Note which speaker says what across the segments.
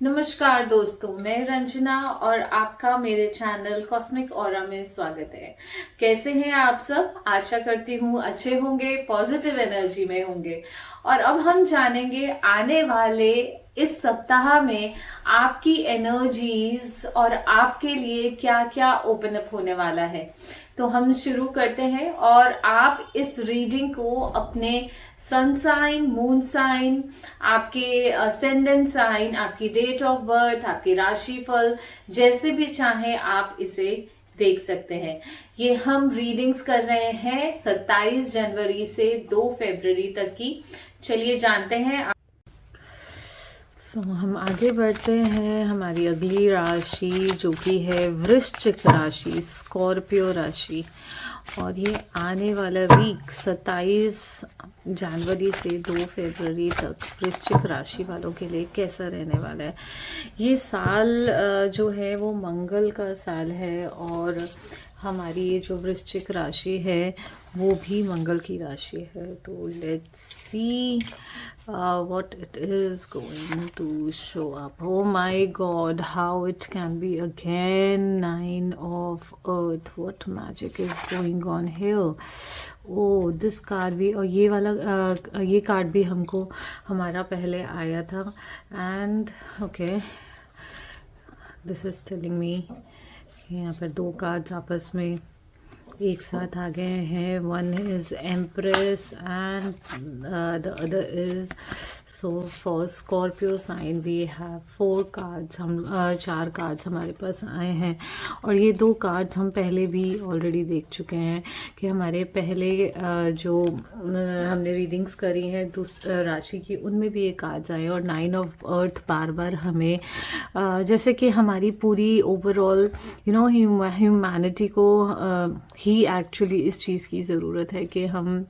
Speaker 1: नमस्कार दोस्तों, मैं रंजना और आपका मेरे चैनल कॉस्मिक ऑरा में स्वागत है। कैसे हैं आप सब? आशा करती हूँ अच्छे होंगे, पॉजिटिव एनर्जी में होंगे। और अब हम जानेंगे आने वाले इस सप्ताह में आपकी एनर्जीज और आपके लिए क्या क्या ओपन अप होने वाला है। तो हम शुरू करते हैं और आप इस रीडिंग को अपने सन साइन, मून साइन, आपके असेंडेंट साइन, आपकी डेट ऑफ बर्थ, आपकी राशिफल, जैसे भी चाहें आप इसे देख सकते हैं। ये हम रीडिंग्स कर रहे हैं 27 जनवरी से 2 फरवरी तक की। चलिए जानते हैं। हम आगे बढ़ते हैं। हमारी अगली राशि जो कि है वृश्चिक राशि, स्कॉर्पियो राशि, और ये आने वाला वीक 27 जनवरी से 2 फरवरी तक वृश्चिक राशि वालों के लिए कैसा रहने वाला है। ये साल जो है वो मंगल का साल है, और हमारी ये जो वृश्चिक राशि है वो भी मंगल की राशि है। तो let's see what it is going to show up. Oh my god, how it can be again 9 of earth. What magic is going on here? Oh, this card भी, और ये वाला ये कार्ड भी हमको हमारा पहले आया था। And okay, this is telling me यहाँ पर दो कार्ड्स आपस में एक साथ आ गए हैं। One is empress and the other is, so for Scorpio sign we have 4 cards. हम 4 कार्ड्स हमारे पास आए हैं, और ये 2 कार्ड्स हम पहले भी ऑलरेडी देख चुके हैं कि हमारे पहले जो हमने रीडिंग्स करी हैं राशि की, उनमें भी ये कार्ड्स आए, और 9 ऑफ अर्थ बार बार हमें जैसे कि हमारी पूरी ओवरऑल ह्यूमैनिटी को ही एक्चुअली इस चीज़ की ज़रूरत है कि हम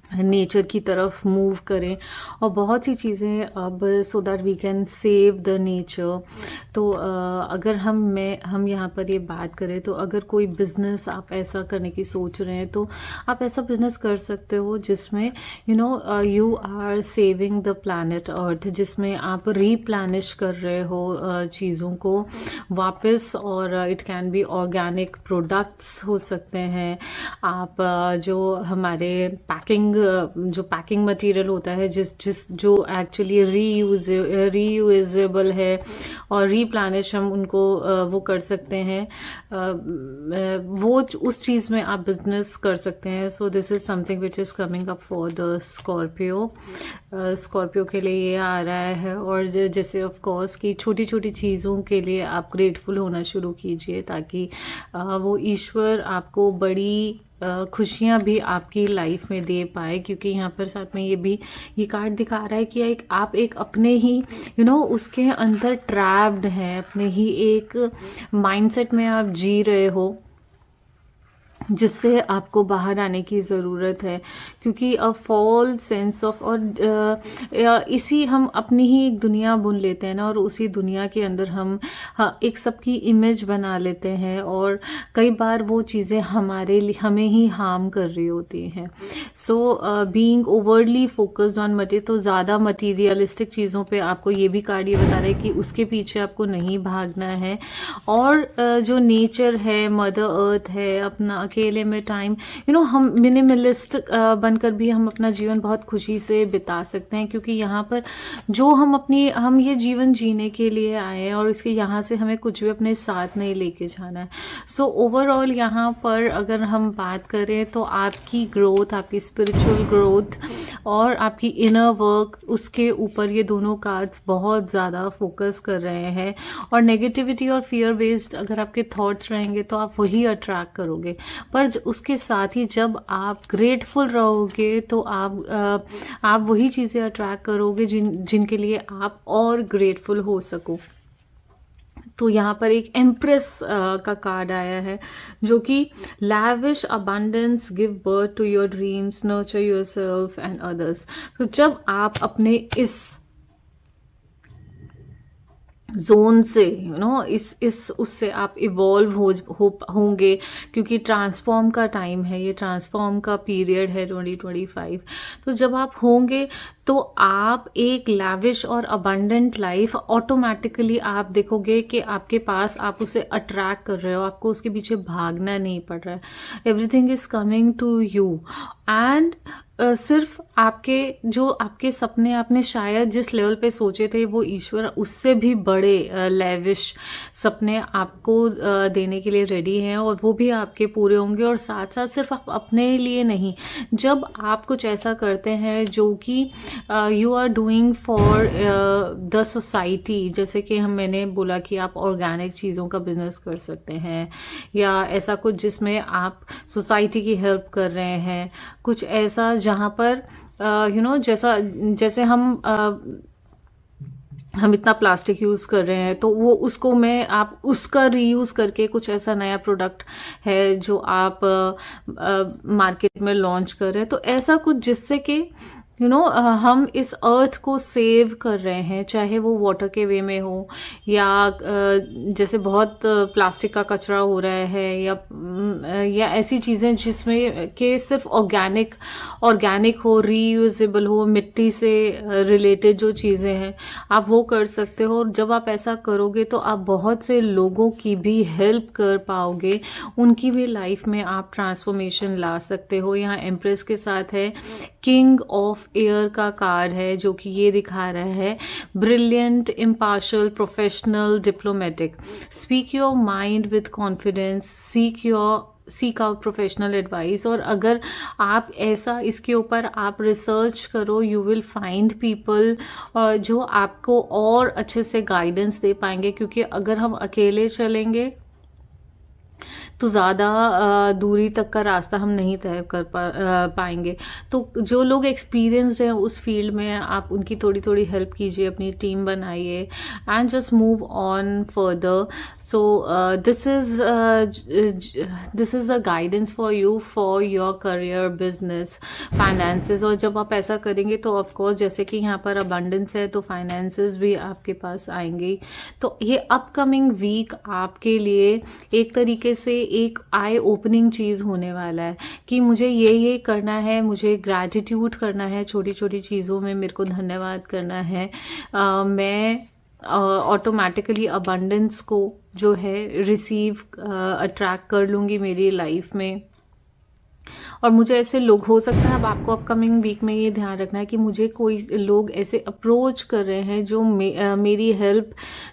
Speaker 1: नेचर की तरफ मूव करें, और बहुत सी चीज़ें अब so that we can save the nature. तो अगर हम यहाँ पर ये बात करें, तो अगर कोई बिज़नेस आप ऐसा करने की सोच रहे हैं, तो आप ऐसा बिज़नेस कर सकते हो जिसमें you are saving the planet Earth, जिसमें आप रीप्लैनिश कर रहे हो चीज़ों को वापस, और it can be organic products हो सकते हैं। आप जो हमारे जो पैकिंग मटेरियल होता है, जो एक्चुअली रीयूजेबल है और रीप्लानिश हम उनको वो कर सकते हैं, वो उस चीज़ में आप बिजनेस कर सकते हैं। So this is something which is coming up for the Scorpio के लिए ये आ रहा है। और जैसे ऑफ कोर्स कि छोटी छोटी चीज़ों के लिए आप ग्रेटफुल होना शुरू कीजिए, ताकि वो ईश्वर आपको बड़ी खुशियाँ भी आपकी लाइफ में दे पाए। क्योंकि यहाँ पर साथ में ये कार्ड दिखा रहा है कि आप एक अपने ही उसके अंदर ट्रैप्ड हैं, अपने ही एक माइंडसेट में आप जी रहे हो, जिससे आपको बाहर आने की ज़रूरत है। क्योंकि अ फॉल सेंस ऑफ, और इसी हम अपनी ही एक दुनिया बुन लेते हैं ना, और उसी दुनिया के अंदर हम एक सबकी इमेज बना लेते हैं, और कई बार वो चीज़ें हमें ही हार्म कर रही होती हैं। So being overly focused on material, तो ज़्यादा मटीरियलिस्टिक चीज़ों पे आपको ये भी कार्ड ये बता रहा है कि उसके पीछे आपको नहीं भागना है। और जो नेचर है, मदर अर्थ है, अपना अकेले में टाइम हम मिनिमलिस्ट बनकर भी हम अपना जीवन बहुत खुशी से बिता सकते हैं। क्योंकि यहाँ पर जो हम ये जीवन जीने के लिए आए हैं, और इसके यहाँ से हमें कुछ भी अपने साथ नहीं लेके जाना है। सो ओवरऑल यहाँ पर अगर हम बात करें, तो आपकी ग्रोथ, आपकी स्पिरिचुअल ग्रोथ और आपकी इनर वर्क, उसके ऊपर ये दोनों कार्ड्स बहुत ज़्यादा फोकस कर रहे हैं। और नेगेटिविटी और फियर बेस्ड अगर आपके थॉट्स रहेंगे, तो आप वही अट्रैक्ट करोगे। पर उसके साथ ही जब आप ग्रेटफुल रहोगे, तो आप वही चीज़ें अट्रैक्ट करोगे जिनके लिए आप और ग्रेटफुल हो सको। तो यहाँ पर एक एम्प्रेस का कार्ड आया है, जो कि lavish abundance, give birth to your dreams, nurture yourself and others. तो जब आप अपने इस जोन से इस उससे आप इवॉल्व होंगे, क्योंकि ट्रांसफॉर्म का टाइम है, ये ट्रांसफॉर्म का पीरियड है 2025। तो जब आप होंगे तो आप एक लैविश और अबंडेंट लाइफ ऑटोमेटिकली आप देखोगे कि आपके पास, आप उसे अट्रैक्ट कर रहे हो, आपको उसके पीछे भागना नहीं पड़ रहा है, everything is coming to you. And सिर्फ जो आपके सपने आपने शायद जिस लेवल पे सोचे थे, वो ईश्वर उससे भी बड़े लेविश सपने आपको देने के लिए रेडी हैं, और वो भी आपके पूरे होंगे। और साथ साथ सिर्फ आप अपने लिए नहीं, जब आप कुछ ऐसा करते हैं जो कि you are doing for the society, जैसे कि मैंने बोला कि आप ऑर्गेनिक चीज़ों का बिजनेस कर सकते हैं, या ऐसा कुछ जिसमें आप सोसाइटी की हेल्प कर रहे हैं, कुछ ऐसा जहाँ पर जैसा जैसे हम इतना प्लास्टिक यूज़ कर रहे हैं, तो वो उसको आप उसका रीयूज़ करके कुछ ऐसा नया प्रोडक्ट है जो आप मार्केट में लॉन्च कर रहे हैं, तो ऐसा कुछ जिससे कि हम इस अर्थ को सेव कर रहे हैं, चाहे वो वाटर के वे में हो, या जैसे बहुत प्लास्टिक का कचरा हो रहा है, या ऐसी चीज़ें जिसमें कि सिर्फ ऑर्गेनिक हो, रीयूजेबल हो, मिट्टी से रिलेटेड जो चीज़ें हैं आप वो कर सकते हो। और जब आप ऐसा करोगे तो आप बहुत से लोगों की भी हेल्प कर पाओगे, उनकी भी लाइफ में आप ट्रांसफॉर्मेशन ला सकते हो। यहाँ एम्प्रेस के साथ है किंग ऑफ एयर का कार्ड है, जो कि ये दिखा रहा है brilliant, impartial, professional, diplomatic, speak your mind with confidence, seek out professional advice. और अगर आप ऐसा इसके ऊपर आप रिसर्च करो, यू विल फाइंड पीपल जो आपको और अच्छे से गाइडेंस दे पाएंगे, क्योंकि अगर हम अकेले चलेंगे तो ज़्यादा दूरी तक का रास्ता हम नहीं तय कर पाएंगे। तो जो लोग एक्सपीरियंस्ड हैं उस फील्ड में, आप उनकी थोड़ी थोड़ी हेल्प कीजिए, अपनी टीम बनाइए, and just move on further. So this is the guidance for you for your career, business, finances. और जब आप ऐसा करेंगे तो ऑफकोर्स, जैसे कि यहाँ पर अबंडेंस है, तो फाइनेंसेस भी आपके पास आएंगे। तो ये अपकमिंग वीक आपके लिए एक तरीके से एक आई ओपनिंग चीज़ होने वाला है कि मुझे ये करना है, मुझे ग्रैटिट्यूड करना है, छोटी छोटी चीज़ों में मेरे को धन्यवाद करना है। मैं ऑटोमेटिकली अबंडेंस को जो है रिसीव अट्रैक्ट कर लूँगी मेरी लाइफ में। और मुझे ऐसे लोग, हो सकता है अब आपको अपकमिंग वीक में ये ध्यान रखना है कि मुझे कोई लोग ऐसे अप्रोच कर रहे हैं जो मेरी हेल्प,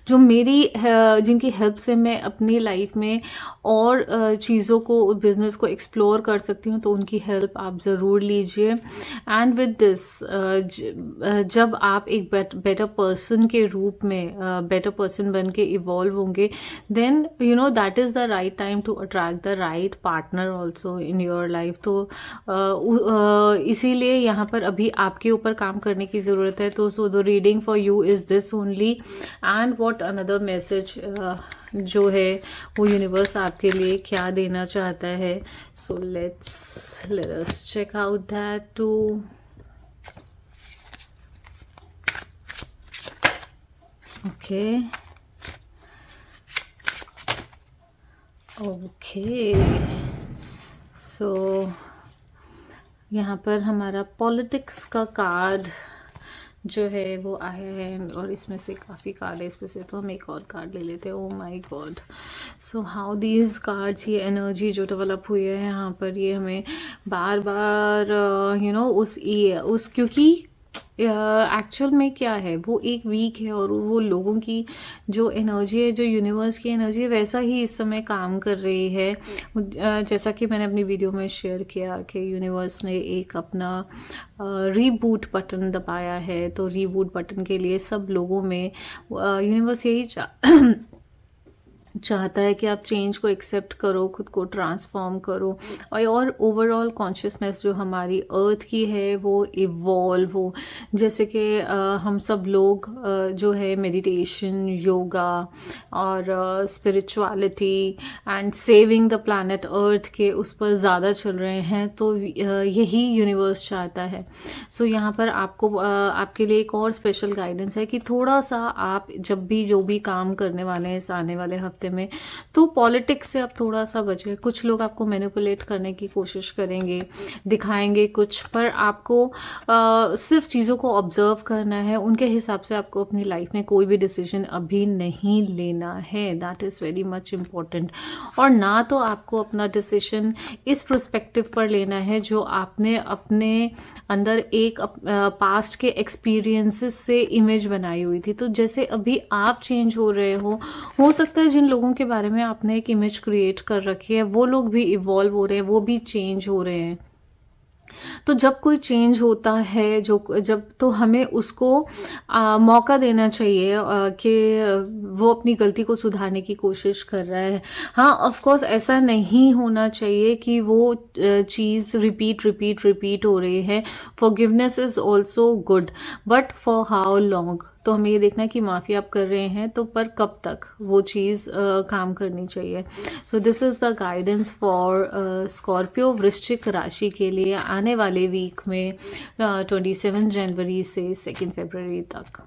Speaker 1: जिनकी हेल्प से मैं अपनी लाइफ में और चीज़ों को, बिजनेस को एक्सप्लोर कर सकती हूँ, तो उनकी हेल्प आप ज़रूर लीजिए। एंड विद दिस, जब आप एक बेटर पर्सन के रूप में, बेटर पर्सन बन के इवॉल्व होंगे, then that is the right time to attract the right partner also in your life. तो इसीलिए यहाँ पर अभी आपके ऊपर काम करने की ज़रूरत है। तो so the reading for you is this only. And what another message जो है वो यूनिवर्स आपके लिए क्या देना चाहता है, so let us check out that too. Okay so यहाँ पर हमारा पॉलिटिक्स का कार्ड जो है वो आया है, और इसमें से काफ़ी कार्ड है, इसमें से तो हम एक और कार्ड ले लेते हैं। Oh my God, so how these cards, ये एनर्जी जो डेवलप हुई है यहाँ पर, ये हमें बार बार उस क्योंकि एक्चुअल में क्या है, वो एक वीक है, और वो लोगों की जो एनर्जी है, जो यूनिवर्स की एनर्जी है, वैसा ही इस समय काम कर रही है। जैसा कि मैंने अपनी वीडियो में शेयर किया कि यूनिवर्स ने एक अपना रीबूट बटन दबाया है। तो रीबूट बटन के लिए सब लोगों में यूनिवर्स यही चाहता है कि आप चेंज को एक्सेप्ट करो, खुद को ट्रांसफॉर्म करो, और ओवरऑल कॉन्शियसनेस जो हमारी अर्थ की है वो इवॉल्व हो। जैसे कि हम सब लोग जो है मेडिटेशन, योगा और spirituality and saving the planet Earth के उस पर ज़्यादा चल रहे हैं, तो यही यूनिवर्स चाहता है। सो यहाँ पर आपको आपके लिए एक और स्पेशल गाइडेंस है कि थोड़ा सा आप जब भी जो भी काम करने वाले हैं इस आने वाले हफ्ते में, तो पॉलिटिक्स से आप थोड़ा सा बचें। कुछ लोग आपको मैनिपुलेट करने की कोशिश करेंगे, दिखाएंगे कुछ, पर आपको सिर्फ चीज़ों को ऑब्जर्व करना है, उनके हिसाब से आपको अपनी लाइफ में कोई भी डिसीजन अभी नहीं लेना है। That is very much important. और ना तो आपको अपना डिसीजन इस पर्सपेक्टिव पर लेना है जो आपने अपने अंदर एक पास्ट के एक्सपीरियंसेस से इमेज बनाई हुई थी। तो जैसे अभी आप चेंज हो रहे हो सकता है जिन लोगों के बारे में आपने एक इमेज क्रिएट कर रखी है वो लोग भी इवॉल्व हो रहे हैं, वो भी चेंज हो रहे हैं। तो जब कोई चेंज होता है, जब तो हमें उसको मौका देना चाहिए कि वो अपनी गलती को सुधारने की कोशिश कर रहा है। हाँ, ऑफ कोर्स ऐसा नहीं होना चाहिए कि वो चीज़ रिपीट हो रही है। Forgiveness is also good, but for how long. तो हमें ये देखना है कि माफ़ी आप कर रहे हैं तो पर कब तक वो चीज़ काम करनी चाहिए। So this is the guidance for Scorpio वृश्चिक राशि के लिए आने वाले वीक में 27 जनवरी से 2 फरवरी तक।